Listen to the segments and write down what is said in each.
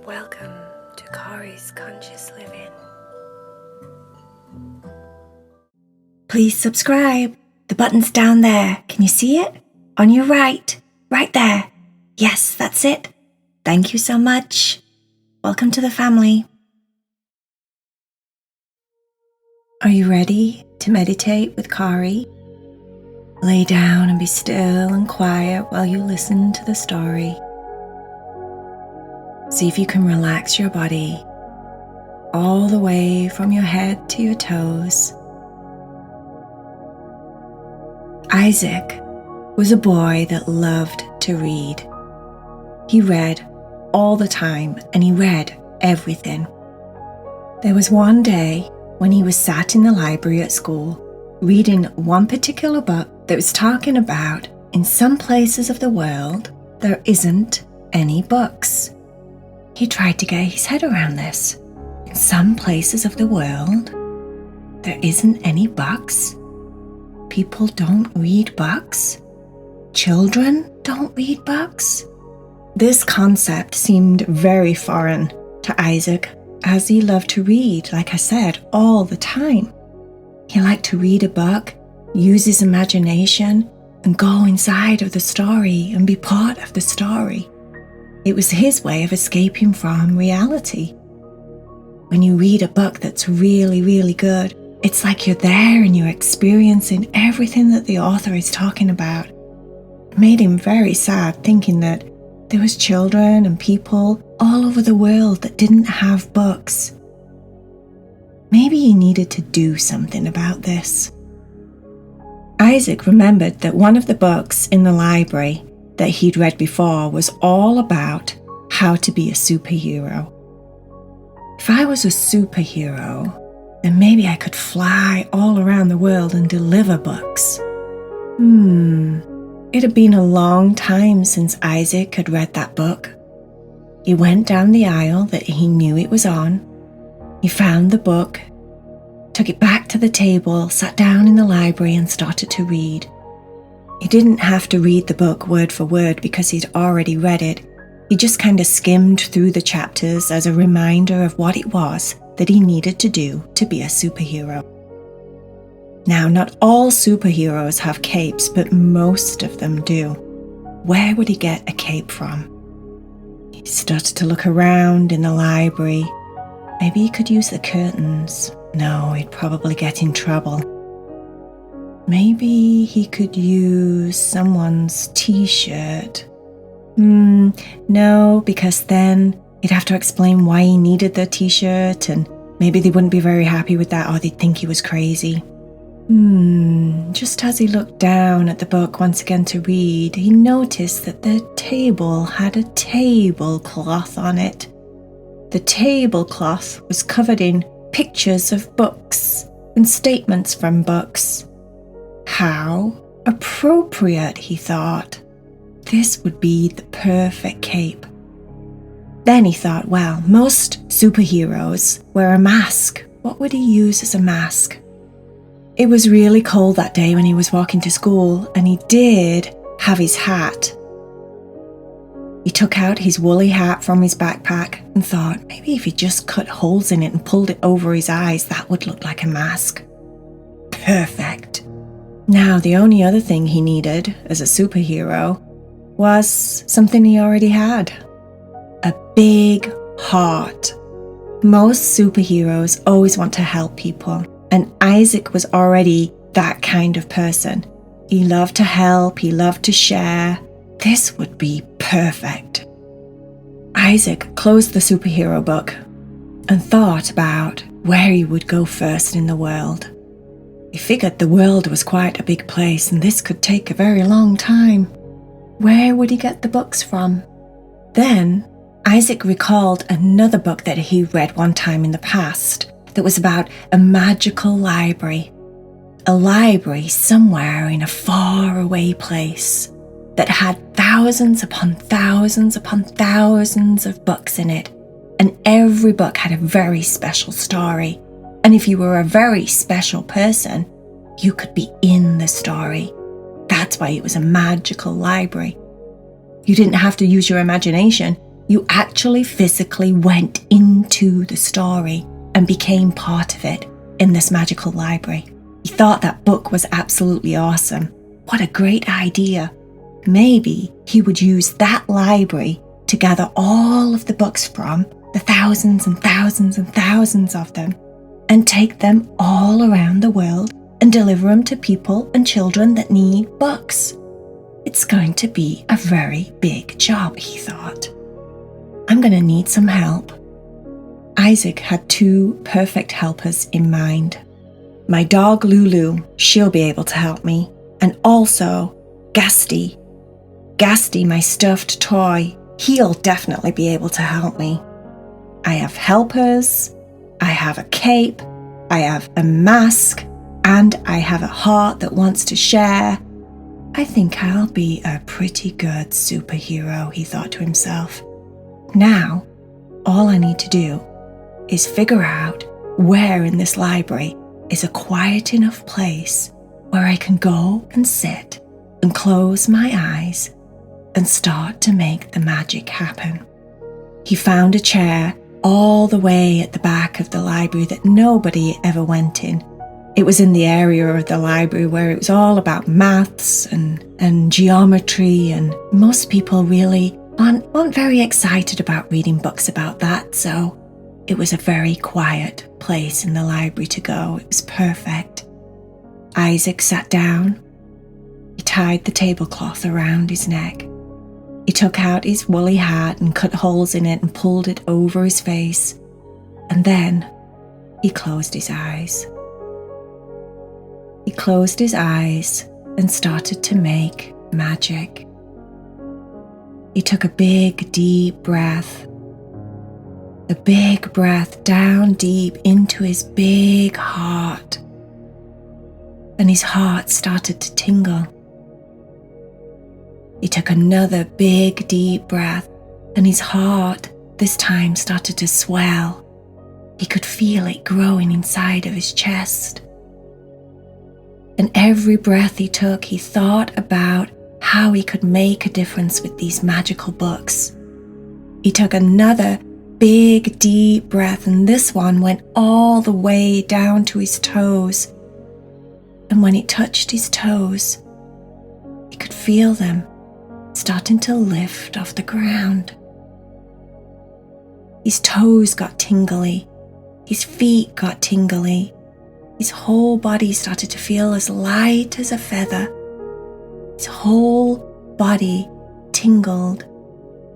Welcome to Kari's Conscious Living. Please subscribe. The button's down there. Can you see it? On your right. Right there. Yes, that's it. Thank you so much. Welcome to the family. Are you ready to meditate with Kari? Lay down and be still and quiet while you listen to the story. See if you can relax your body all the way from your head to your toes. Izaak was a boy that loved to read. He read all the time and he read everything. There was one day when he was sat in the library at school reading one particular book that was talking about in some places of the world there isn't any books. He tried to get his head around this. In some places of the world, there isn't any books. People don't read books. Children don't read books. This concept seemed very foreign to Izaak, as he loved to read, like I said, all the time. He liked to read a book, use his imagination, and go inside of the story and be part of the story. It was his way of escaping from reality. When you read a book that's really, really good, it's like you're there and you're experiencing everything that the author is talking about. It made him very sad thinking that there was children and people all over the world that didn't have books. Maybe he needed to do something about this. Izaak remembered that one of the books in the library that he'd read before was all about how to be a superhero. If I was a superhero, then maybe I could fly all around the world and deliver books. It had been a long time since Izaak had read that book. He went down the aisle that he knew it was on. He found the book, took it back to the table, sat down in the library and started to read. He didn't have to read the book word for word because he'd already read it. He just kind of skimmed through the chapters as a reminder of what it was that he needed to do to be a superhero. Now, not all superheroes have capes, but most of them do. Where would he get a cape from? He started to look around in the library. Maybe he could use the curtains. No, he'd probably get in trouble. Maybe he could use someone's t-shirt. No, because then he'd have to explain why he needed the t-shirt and maybe they wouldn't be very happy with that or they'd think he was crazy. Just as he looked down at the book once again to read, he noticed that the table had a tablecloth on it. The tablecloth was covered in pictures of books and statements from books. How appropriate, he thought. This would be the perfect cape. Then he thought, well, most superheroes wear a mask. What would he use as a mask? It was really cold that day when he was walking to school, and he did have his hat. He took out his woolly hat from his backpack and thought, maybe if he just cut holes in it and pulled it over his eyes, that would look like a mask. Perfect. Now, the only other thing he needed as a superhero was something he already had. A big heart. Most superheroes always want to help people, and Izaak was already that kind of person. He loved to help, he loved to share. This would be perfect. Izaak closed the superhero book and thought about where he would go first in the world. He figured the world was quite a big place and this could take a very long time. Where would he get the books from? Then Izaak recalled another book that he read one time in the past that was about a magical library. A library somewhere in a faraway place that had thousands upon thousands upon thousands of books in it, and every book had a very special story. And if you were a very special person, you could be in the story. That's why it was a magical library. You didn't have to use your imagination. You actually physically went into the story and became part of it in this magical library. He thought that book was absolutely awesome. What a great idea. Maybe he would use that library to gather all of the books from, the thousands and thousands and thousands of them, and take them all around the world and deliver them to people and children that need books. It's going to be a very big job, he thought. I'm going to need some help. Izaak had 2 perfect helpers in mind. My dog Lulu, she'll be able to help me. And also Gasty. Gasty, my stuffed toy, he'll definitely be able to help me. I have helpers, I have a cape, I have a mask, and I have a heart that wants to share. I think I'll be a pretty good superhero, he thought to himself. Now, all I need to do is figure out where in this library is a quiet enough place where I can go and sit and close my eyes and start to make the magic happen. He found a chair all the way at the back of the library that nobody ever went in. It was in the area of the library where it was all about maths and geometry, and most people really aren't very excited about reading books about that, so it was a very quiet place in the library to go. It was perfect. Izaak sat down. He tied the tablecloth around his neck. He took out his woolly hat and cut holes in it and pulled it over his face. And then he closed his eyes. He closed his eyes and started to make magic. He took a big, deep breath. A big breath down deep into his big heart. And his heart started to tingle. He took another big, deep breath, and his heart this time started to swell. He could feel it growing inside of his chest. And every breath he took, he thought about how he could make a difference with these magical books. He took another big, deep breath, and this one went all the way down to his toes. And when it touched his toes, he could feel them starting to lift off the ground. His toes got tingly, his feet got tingly, his whole body started to feel as light as a feather. His whole body tingled.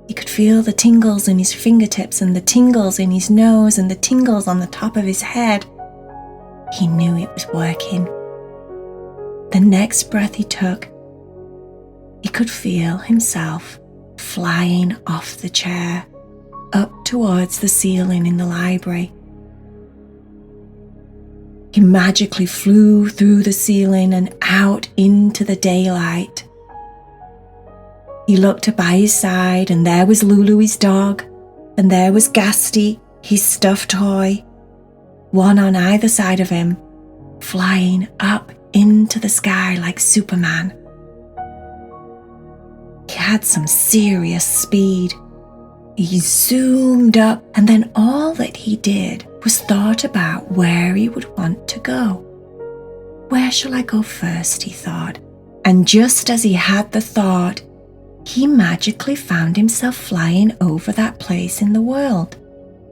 He could feel the tingles in his fingertips and the tingles in his nose and the tingles on the top of his head. He knew it was working. The next breath he took, he could feel himself flying off the chair up towards the ceiling in the library. He magically flew through the ceiling and out into the daylight. He looked up by his side, and there was Lulu, his dog, and there was Gasty, his stuffed toy, one on either side of him, flying up into the sky like Superman. He had some serious speed. He zoomed up, and then all that he did was thought about where he would want to go. Where shall I go first, he thought. And just as he had the thought, he magically found himself flying over that place in the world.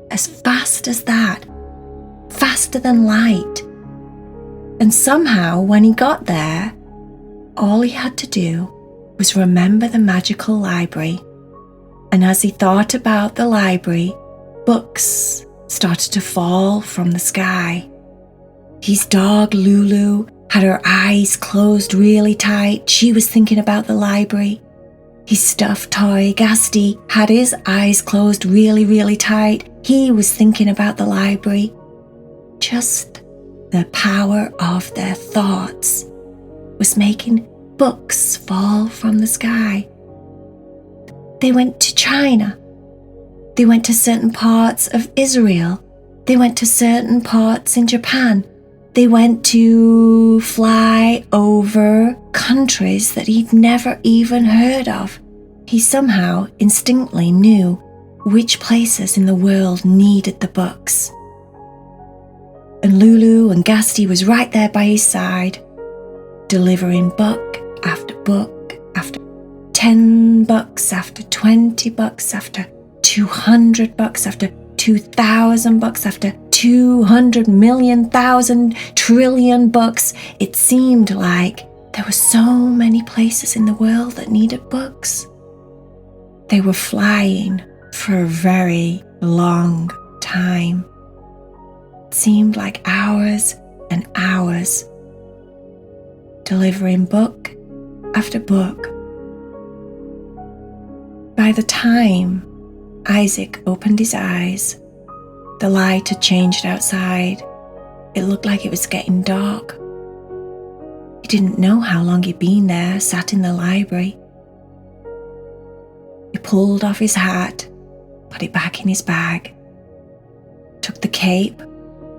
As fast as that. Faster than light. And somehow, when he got there, all he had to do was remember the magical library. And as he thought about the library, books started to fall from the sky. His dog Lulu had her eyes closed really tight. She was thinking about the library. His stuffed toy Gasty had his eyes closed really, really tight. He was thinking about the library. Just the power of their thoughts was making books fall from the sky. They went to China. They went to certain parts of Israel. They went to certain parts in Japan. They went to fly over countries that he'd never even heard of. He somehow instinctively knew which places in the world needed the books. And Lulu and Gasti was right there by his side, delivering book after book after 10 bucks after 20 bucks after 200 bucks after 2,000 bucks after 200 million thousand trillion bucks. It seemed like there were so many places in the world that needed books. They were flying for a very long time. It seemed like hours and hours, delivering book after book. By the time Izaak opened his eyes, the light had changed outside. It looked like it was getting dark. He didn't know how long he'd been there, sat in the library. He pulled off his hat, put it back in his bag, took the cape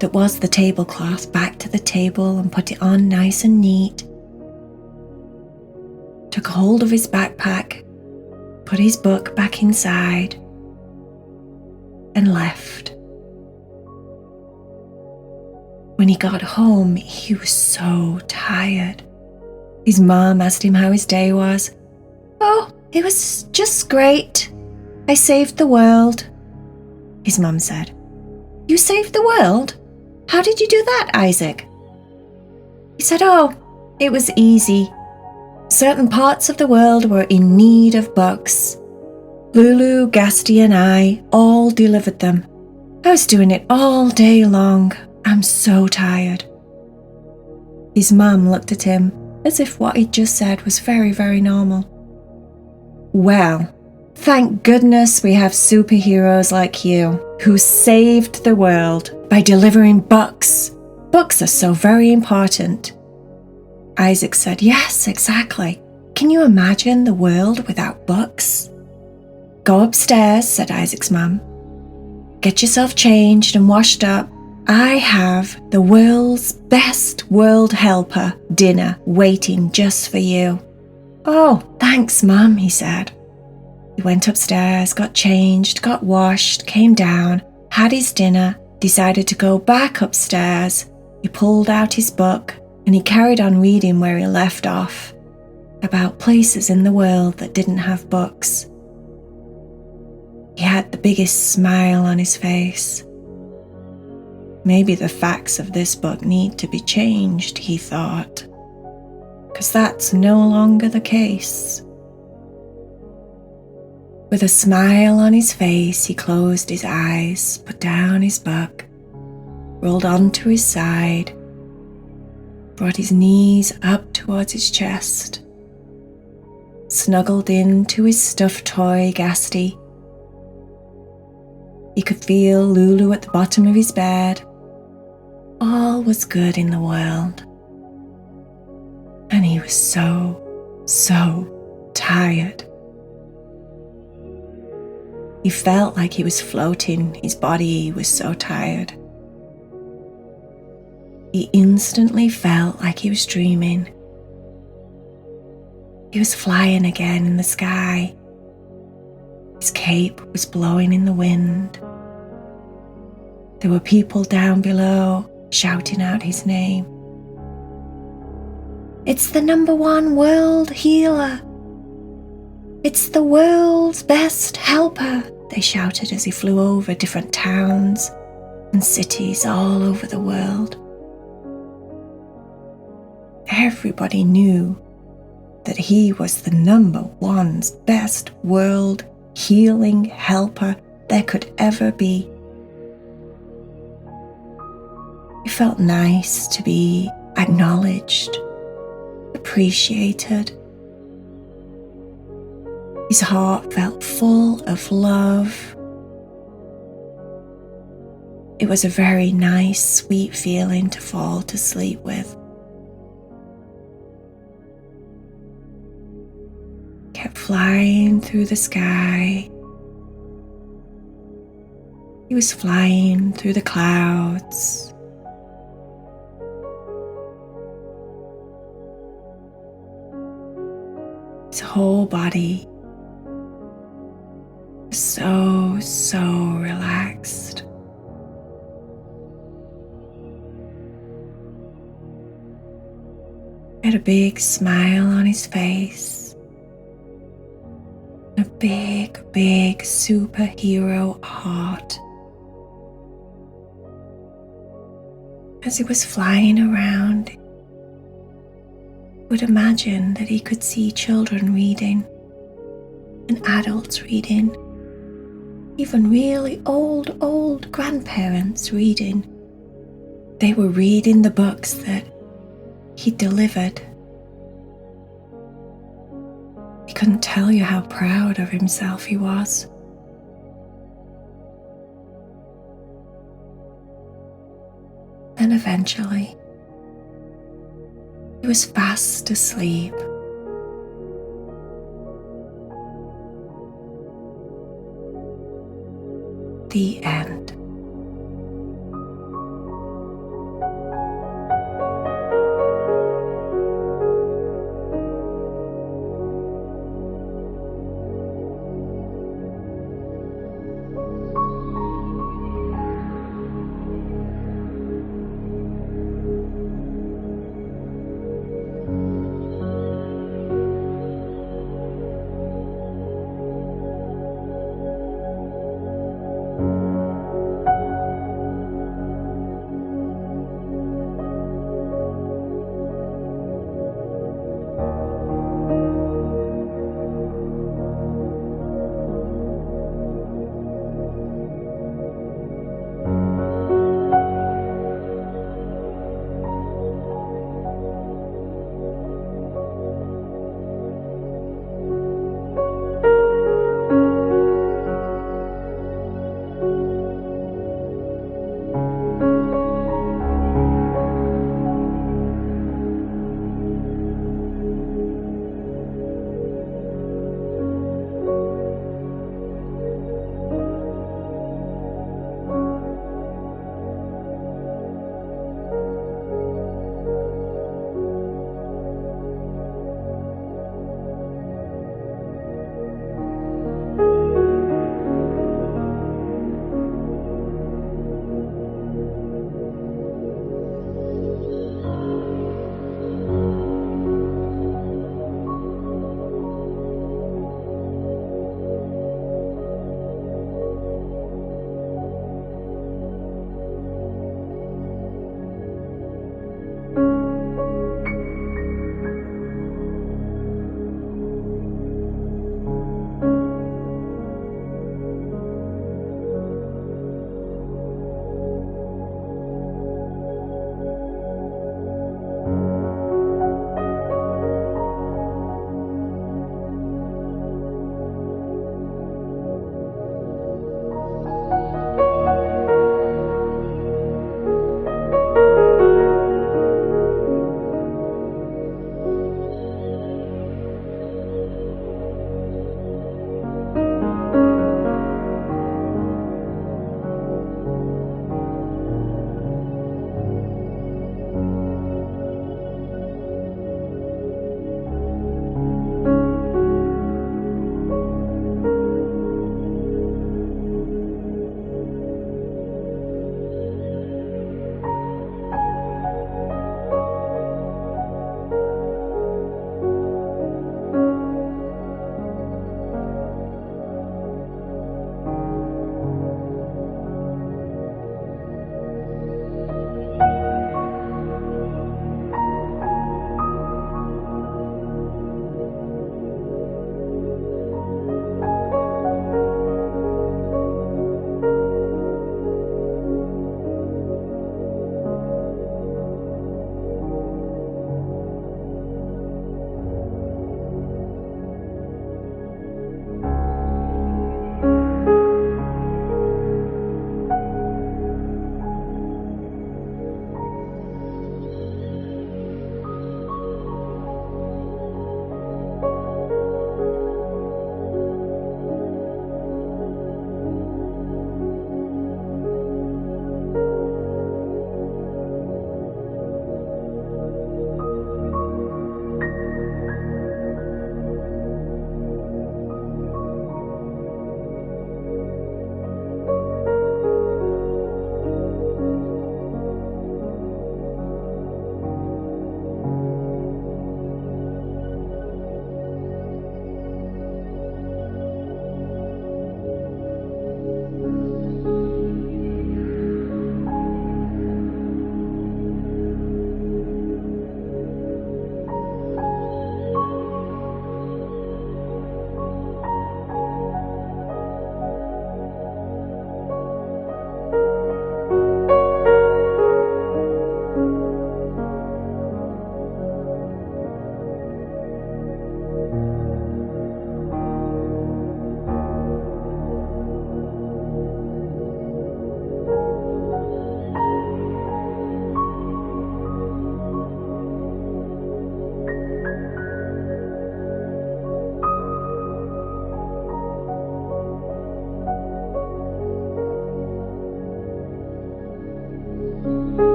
that was the tablecloth back to the table and put it on nice and neat, took hold of his backpack, put his book back inside, and left. When he got home, he was so tired. His mom asked him how his day was. "Oh, it was just great. I saved the world," his mum said. "You saved the world? How did you do that, Izaak?" He said, "Oh, it was easy. Certain parts of the world were in need of books. Lulu, Gasti and I all delivered them. I was doing it all day long. I'm so tired." His mum looked at him as if what he'd just said was very, very normal. "Well, thank goodness we have superheroes like you who saved the world by delivering books. Books are so very important." Izaak said, "Yes, exactly. Can you imagine the world without books?" "Go upstairs," said Isaac's mum. "Get yourself changed and washed up. I have the world's best world helper dinner waiting just for you." "Oh, thanks, Mum," he said. He went upstairs, got changed, got washed, came down, had his dinner, decided to go back upstairs. He pulled out his book and he carried on reading where he left off, about places in the world that didn't have books. He had the biggest smile on his face. Maybe the facts of this book need to be changed, he thought, because that's no longer the case. With a smile on his face, he closed his eyes, put down his book, rolled onto his side, brought his knees up towards his chest, snuggled into his stuffed toy, Gasti. He could feel Lulu at the bottom of his bed. All was good in the world. And he was so tired. He felt like he was floating. His body was so tired. He instantly felt like he was dreaming. He was flying again in the sky. His cape was blowing in the wind. There were people down below shouting out his name. "It's the #1 world healer. It's the world's best helper," they shouted as he flew over different towns and cities all over the world. Everybody knew that he was the #1's best world healing helper there could ever be. It felt nice to be acknowledged, appreciated. His heart felt full of love. It was a very nice, sweet feeling to fall to sleep with. Kept flying through the sky. He was flying through the clouds. His whole body was so relaxed. He had a big smile on his face, a big superhero heart. As he was flying around, he would imagine that he could see children reading and adults reading, even really old grandparents reading. They were reading the books that he delivered. He couldn't tell you how proud of himself he was. Then eventually, he was fast asleep. The end.